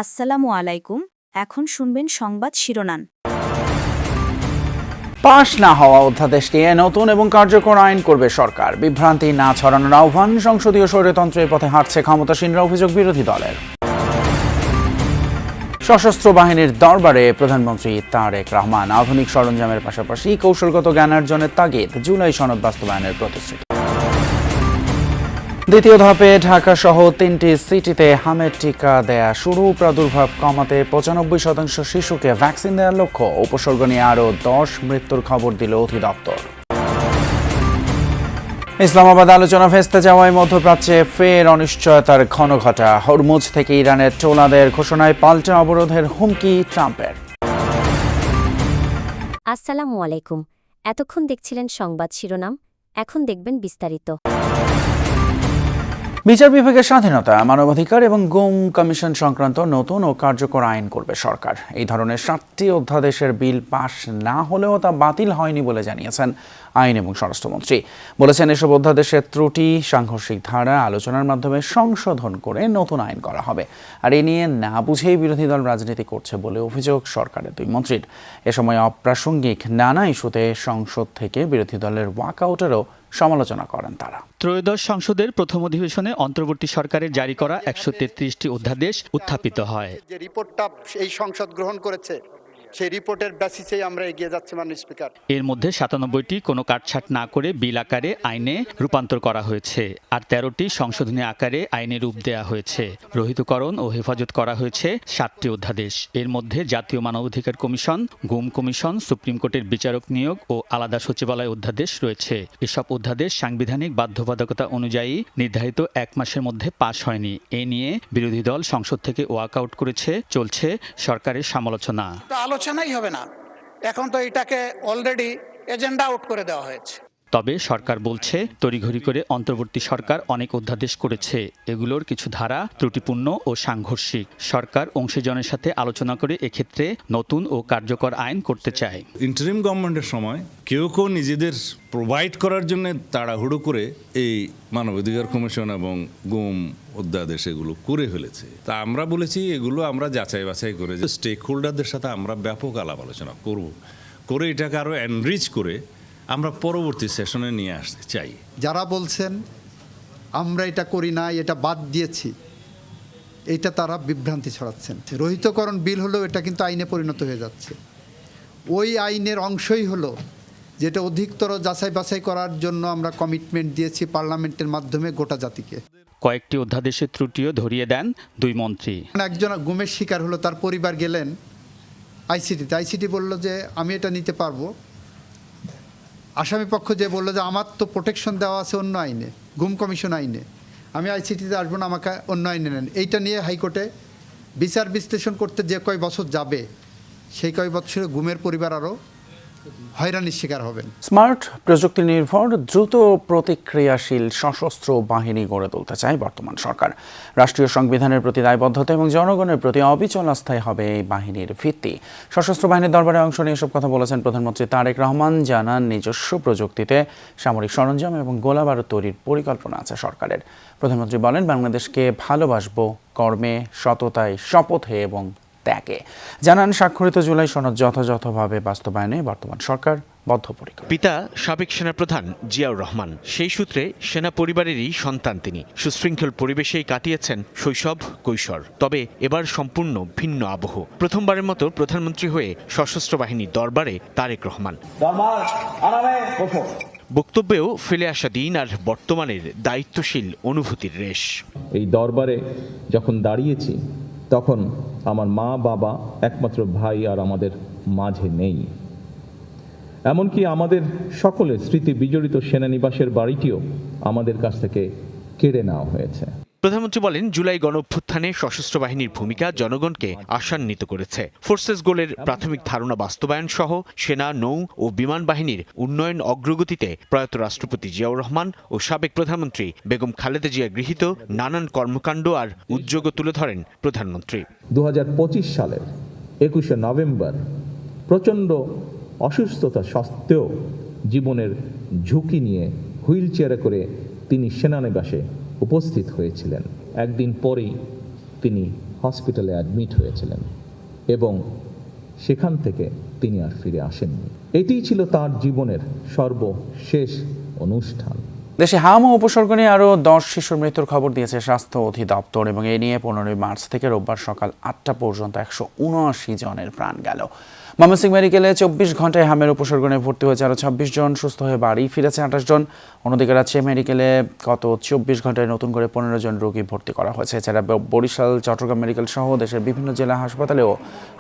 আসসালামু আলাইকুম। এখন শুনবেন সংবাদ শিরোনাম। পাশ না হওয়া অধ্যাদেশ নিয়ে নতুন এবং কার্যকর আইন করবে সরকার। বিভ্রান্তি না ছড়ানোর আহ্বান। সংসদীয় স্বৈরতন্ত্রের পথে হাঁটছে ক্ষমতাসীনরা, অভিযোগ বিরোধী দলের। সশস্ত্র বাহিনীর দরবারে প্রধানমন্ত্রী তারেক রহমান। আধুনিক সরঞ্জামের পাশাপাশি কৌশলগত জ্ঞানার্জনের তাগিদ। জুলাই সনদ বাস্তবায়নের প্রতিশ্রুতি। দ্বিতীয় ধাপে ঢাকা সহ 3টি সিটিতে হামের টিকা দেয়া শুরু। প্রাদুর্ভাব কমাতে 95% শিশুকে ভ্যাকসিন দেওয়ার লক্ষ্য। উপসর্গ নিয়ে আরও 10 মৃত্যুর খবর দিল অধিদপ্তর। ইসলামাবাদ আলোচনা ভেস্তে যাওয়ায় মধ্যপ্রাচ্যে ফের অনিশ্চয়তার ঘনঘটা। হরমুজ থেকে ইরানের টোলাদের ঘোষণায় পাল্টা অবরোধের হুমকি ট্রাম্পের। আসসালামু আলাইকুম। এতক্ষণ দেখছিলেন সংবাদ শিরোনাম, এখন দেখবেন বিস্তারিত। বিচার বিভাগের স্বাধীনতা, মানবাধিকার এবং গুম কমিশন সংক্রান্ত নতুন ও কার্যকর আইন করবে সরকার। এই ধরনের 7টি অধ্যাদেশের বিল পাশ না হলেও তা বাতিল হয়নি বলে জানিয়েছেন আইন এবং স্বরাষ্ট্রমন্ত্রী। বলেছেন, এসব অধ্যাদেশের ত্রুটি, সাংঘর্ষিক ধারা আলোচনার মাধ্যমে সংশোধন করে নতুন আইন করা হবে। আর এ নিয়ে না বুঝেই বিরোধী দল রাজনীতি করছে বলে অভিযোগ সরকারের দুই মন্ত্রীর। এ সময় অপ্রাসঙ্গিক নানা ইস্যুতে সংসদ থেকে বিরোধী দলের ওয়াকআউটেরও সমালোচনা করেন তারা। ত্রয়োদশ সংসদের প্রথম অধিবেশনে অন্তর্বর্তী সরকারের জারি করা 133টি অধ্যাদেশ উত্থাপিত হয়। যে রিপোর্টটা এই সংসদ গ্রহণ করেছে, সেই রিপোর্টের বেসিসেই আমরা এগিয়ে যাচ্ছি মাননীয় স্পিকার। এর মধ্যে 97টি কোনো কাটছাট না করে বিল আকারে আইনে রূপান্তর করা হয়েছে, আর 13টি সংশোধনী আকারে আইনে রূপ দেওয়া হয়েছে। রহিতকরণ ও হেফাজত করা হয়েছে 7টি অধ্যাদেশ। এর মধ্যে জাতীয় মানবাধিকার কমিশন, গুম কমিশন, সুপ্রিম কোর্টের বিচারক নিয়োগ ও আলাদা সচিবালয় অধ্যাদেশ রয়েছে। এসব অধ্যাদেশ সাংবিধানিক বাধ্যবাধকতা অনুযায়ী নির্ধারিত 1 মাসের মধ্যে পাশ হয়নি। এ নিয়ে বিরোধী দল সংসদ থেকে ওয়াকআউট করেছে। চলছে সরকারের সমালোচনা। আলোচনাই হবে না, এখন তো এটাকে অলরেডি এজেন্ডা আউট করে দেওয়া হয়েছে। তবে সরকার বলছে, তড়িঘড়ি করে অন্তর্বর্তী সরকার অনেক অধ্যাদেশ করেছে। এগুলোর কিছু ধারা ত্রুটিপূর্ণ ও সাংঘর্ষিক। সরকার অংশীজনের সাথে আলোচনা করে এক্ষেত্রে নতুন ও কার্যকর আইন করতে চায়। ইন্টারিম গভর্নমেন্টের সময় কেউ নিজেদের প্রোভাইড করার জন্য তাড়াহুড়ো করে এই মানবাধিকার কমিশন এবং গুম অধ্যাদেশ এগুলো করে ফেলেছে। তা আমরা বলেছি, এগুলো আমরা যাচাই বাছাই করে স্টেক হোল্ডারদের সাথে আমরা ব্যাপক আলাপ আলোচনা করে এটাকে আরও এনরিচ করে আমরা পরবর্তী সেশনে নিয়ে আসতে চাই। যারা বলছেন আমরা এটা করি না, এটা বাদ দিয়েছি, এটা তারা বিভ্রান্তি ছড়াচ্ছেন। রহিতকরণ বিল হলো, এটা কিন্তু আইনে পরিণত হয়ে যাচ্ছে। ওই আইনের অংশই হলো যেটা অধিকতর যাচাই বাছাই করার জন্য আমরা কমিটমেন্ট দিয়েছি পার্লামেন্টের মাধ্যমে গোটা জাতিকে। কয়েকটি অধ্যাদেশের ত্রুটিও ধরিয়ে দেন দুই মন্ত্রী। একজন গুমের শিকার হলো, তার পরিবার গেলেন আইসিটি বলল যে আমি এটা নিতে পারবো। আসামি পক্ষ যে বললো যে আমার তো প্রোটেকশন দেওয়া আছে অন্য আইনে, গুম কমিশন আইনে, আমি আইসিটিতে আসবো না, আমাকে অন্য আইনে নেন। এইটা নিয়ে হাইকোর্টে বিচার বিশ্লেষণ করতে যে কয় বছর যাবে, সেই কয় বছরে গুমের পরিবার আরও হয়রানির শিকার হবেন। স্মার্ট প্রযুক্তি নির্ভর দ্রুত প্রতিক্রিয়াশীল সশস্ত্র বাহিনী গড়ে তুলতে চায় বর্তমান সরকার। রাষ্ট্রীয় সংবিধানের প্রতি দায়বদ্ধতা এবং জনগণের প্রতি অবিচল আস্থাই হবে এই বাহিনীর ভিত্তি। সশস্ত্র বাহিনীর দরবারে অংশ নিয়ে এসব কথা বলেছেন প্রধানমন্ত্রী তারেক রহমান। জানান, নিজস্ব প্রযুক্তিতে সামরিক সরঞ্জাম এবং গোলাবারুদ তৈরির পরিকল্পনা আছে সরকারের। প্রধানমন্ত্রী বলেন, বাংলাদেশকে ভালোবাসবো কর্মে, সততায়, শপথে এবং ত্যাগে। জানান, স্বাক্ষরিত জুলাই সনদ যথাযথভাবে বাস্তবায়নে বর্তমান সরকার বদ্ধপরিকর। পিতা সাবেক সেনাপ্রধান জিয়াউর রহমান, সেই সূত্রে সেনা পরিবারেরই সন্তান তিনি। সুশৃঙ্খল পরিবেশেই কাটিয়েছেন শৈশব, কৈশোর। তবে এবার সম্পূর্ণ ভিন্ন আবহ। প্রথমবারের মতো প্রধানমন্ত্রী হয়ে সশস্ত্র বাহিনীর দরবারে তারেক রহমান। বক্তব্যেও ফেলে আসা দিন আর বর্তমানের দায়িত্বশীল অনুভূতির রেশ। এই দরবারে যখন দাঁড়িয়েছি, তখন আমার মা, বাবা, একমাত্র ভাই আর আমাদের মাঝে নেই। এমনকি আমাদের সকলের স্মৃতি বিজড়িত সেনানিবাসের বাড়িটিও আমাদের কাছ থেকে কেড়ে নেওয়া হয়েছে। প্রধানমন্ত্রী বলেন, জুলাই গণঅভ্যুত্থানে সশস্ত্র বাহিনীর ভূমিকা জনগণকে আশান্বিত করেছে। ফোর্সেস গোলের প্রাথমিক ধারণা বাস্তবায়ন সহ সেনা, নৌ ও বিমান বাহিনীর উন্নয়ন অগ্রগতিতে প্রয়াত রাষ্ট্রপতি জিয়াউর রহমান ও সাবেক প্রধানমন্ত্রী বেগম খালেদা জিয়া গৃহীত নানান কর্মকাণ্ড আর উদ্যোগও তুলে ধরেন প্রধানমন্ত্রী। 2025 সালের 21শে নভেম্বর প্রচণ্ড অসুস্থতা সত্ত্বেও জীবনের ঝুঁকি নিয়ে হুইল চেয়ারে করে তিনি সেনানিবাসে উপস্থিত হয়েছিলেন। একদিন পরেই তিনি হসপিটালে অ্যাডমিট হয়েছিলেন এবং সেখান থেকে তিনি আর ফিরে আসেননি। এটিই ছিল তার জীবনের সর্বশেষ অনুষ্ঠান। দেশে হাম ও উপসর্গ নিয়ে আরও 10 শিশুর মৃত্যুর খবর দিয়েছে স্বাস্থ্য অধিদপ্তর এবং এ নিয়ে 15 মার্চ থেকে রোববার সকাল 8টা পর্যন্ত 179 জনের প্রাণ গেল। ময়মনসিংহ মেডিকেলে 24 ঘন্টায় হামের উপসর্গ নিয়ে ভর্তি হয়েছে আরও 26 জন, সুস্থ হয়ে বাড়ি ফিরেছে 28 জন। অন্যদিকে রাজশাহী মেডিকেলে গত 24 ঘন্টায় নতুন করে 15 জন রোগী ভর্তি করা হয়েছে। এছাড়া বরিশাল, চট্টগ্রাম মেডিকেল সহ দেশের বিভিন্ন জেলা হাসপাতালেও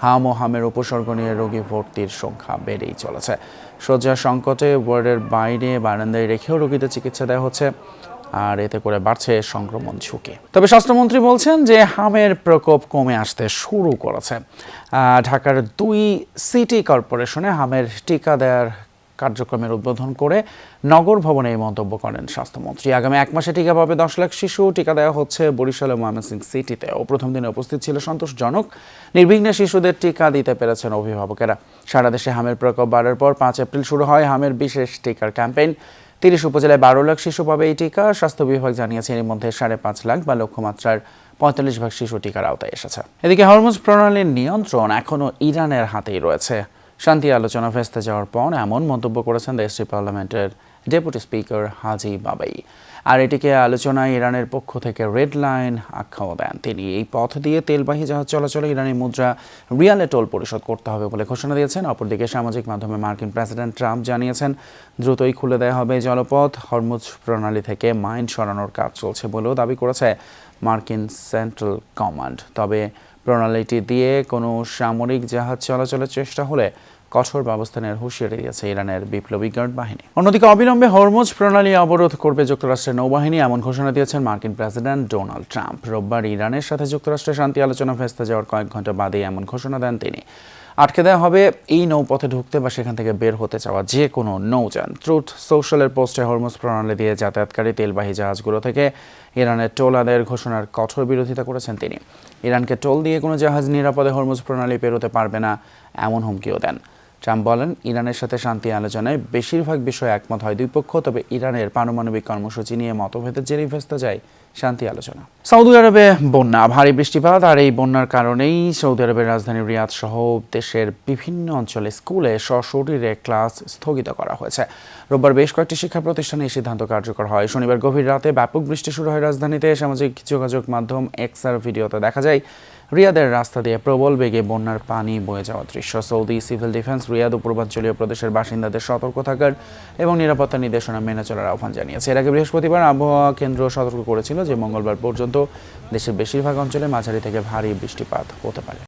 হাম ও হামের উপসর্গ নিয়ে রোগী ভর্তির সংখ্যা বেড়েই চলেছে। শয্যা সংকটে ওয়ার্ডের বাইরে বারান্দায় রেখেও রোগীদের চিকিৎসা দেওয়া হচ্ছে, আর এতে করে বাড়ছে সংক্রমণ ঝুঁকি। তবে স্বাস্থ্যমন্ত্রী বলছেন যে হামের প্রকোপ কমে আসতে শুরু করেছে। ঢাকার 2 সিটি কর্পোরেশনে হামের টিকা দেওয়ার কার্যক্রমের উদ্বোধন করে নগর ভবনে এই মন্তব্য করেন স্বাস্থ্যমন্ত্রী। আগামী 1 মাসে টিকা পাবে 10 লাখ শিশু। টিকা দেওয়া হচ্ছে বরিশাল ও ময়মনসিংহ সিটিতে। প্রথম দিনে উপস্থিত ছিল সন্তোষজনক। নির্বিঘ্নে শিশুদের টিকা দিতে পেরেছেন অভিভাবকেরা। সারা দেশে হামের প্রকোপ বাড়ার পর 5 এপ্রিল শুরু হয় হামের বিশেষ টিকার ক্যাম্পেইন। 30 উপজেলায় 12 লাখ শিশু পাবে এই টিকা। স্বাস্থ্য বিভাগ জানিয়েছে এর মধ্যে 5.5 লাখ বা লক্ষ্যমাত্রার 45 ভাগ শিশু টিকার আওতায় এসেছে। এদিকে হরমুজ প্রণালীর নিয়ন্ত্রণ এখনও ইরানের হাতেই রয়েছে। শান্তি আলোচনা ভেস্তে যাওয়ার পর এমন মন্তব্য করেছেন দেশটির পার্লামেন্টের ডেপুটি স্পিকার হাজি বাবাই। আর এটিকে আলোচনায় ইরানের পক্ষ থেকে রেড লাইন আখ্যাও দেন তিনি। এই পথ দিয়ে তেলবাহী জাহাজ চলাচলে ইরানি মুদ্রা রিয়ালে টোল পরিশোধ করতে হবে বলে ঘোষণা দিয়েছেন। অপরদিকে সামাজিক মাধ্যমে মার্কিন প্রেসিডেন্ট ট্রাম্প জানিয়েছেন দ্রুতই খুলে দেওয়া হবে জলপথ। হরমুজ প্রণালী থেকে মাইন সরানোর কাজ চলছে বলেও দাবি করেছে মার্কিন সেন্ট্রাল কমান্ড। তবে প্রণালীটি দিয়ে কোনো সামরিক জাহাজ চলাচলের চেষ্টা হলে কঠোর ব্যবস্থা নেওয়ার হুঁশিয়ারি দিয়েছে ইরানের বিপ্লবী গার্ড বাহিনী। অন্যদিকে অবিলম্বে হরমুজ প্রণালী অবরোধ করবে যুক্তরাষ্ট্রের নৌবাহিনী, এমন ঘোষণা দিয়েছেন মার্কিন প্রেসিডেন্ট ডোনাল্ড ট্রাম্প। রোববার ইরানের সাথে যুক্তরাষ্ট্রের শান্তি আলোচনা ভেস্তে যাওয়ার কয়েক ঘন্টা বাদেই এমন ঘোষণা দেন তিনি। আটকে দেওয়া হবে এই নৌপথে ঢুকতে বা সেখান থেকে বের হতে চাওয়া যে কোনো নৌযান। ট্রুথ সোশ্যালের পোস্টে হরমুজ প্রণালী দিয়ে যাতায়াতকারী তেলবাহী জাহাজগুলো থেকে ইরানের টোল আদায়ের ঘোষণার কঠোর বিরোধিতা করেছেন তিনি। ইরানকে টোল দিয়ে কোনো জাহাজ নিরাপদে হরমুজ প্রণালী পেরোতে পারবে না এমন হুমকিও দেন। ট্রাম্প বলেন, ইরানের সাথে শান্তি আলোচনায় বেশিরভাগ বিষয়ে একমত হয় দুই পক্ষ, তবে ইরানের পারমাণবিক কর্মসূচি নিয়ে মতভেদের জেরেই ভেস্তে যায় শান্তি আলোচনা। সৌদি আরবে বন্যা, ভারী বৃষ্টিপাত আর এই বন্যার কারণেই সৌদি আরবের রাজধানী রিয়াদ সহ দেশের বিভিন্ন অঞ্চলে স্কুলে সশরীরে ক্লাস স্থগিত করা হয়েছে। রোববার বেশ কয়েকটি শিক্ষা প্রতিষ্ঠানে এই সিদ্ধান্ত কার্যকর হয়। শনিবার গভীর রাতে ব্যাপক বৃষ্টি শুরু হয় রাজধানীতে। সামাজিক যোগাযোগ মাধ্যম এক্সের ভিডিওতে দেখা যায় রিয়াদের রাস্তা দিয়ে প্রবল বেগে বন্যার পানি বয়ে যাওয়ার দৃশ্য। সৌদি সিভিল ডিফেন্স রিয়াদ ও পূর্বাঞ্চলীয় প্রদেশের বাসিন্দাদের সতর্ক থাকার এবং নিরাপত্তা নির্দেশনা মেনে চলার আহ্বান জানিয়েছে। এর আগে বৃহস্পতিবার আবহাওয়া কেন্দ্র সতর্ক করেছিল যে মঙ্গলবার পর্যন্ত দেশের বেশিরভাগ অঞ্চলে মাঝারি থেকে ভারী বৃষ্টিপাত হতে পারে।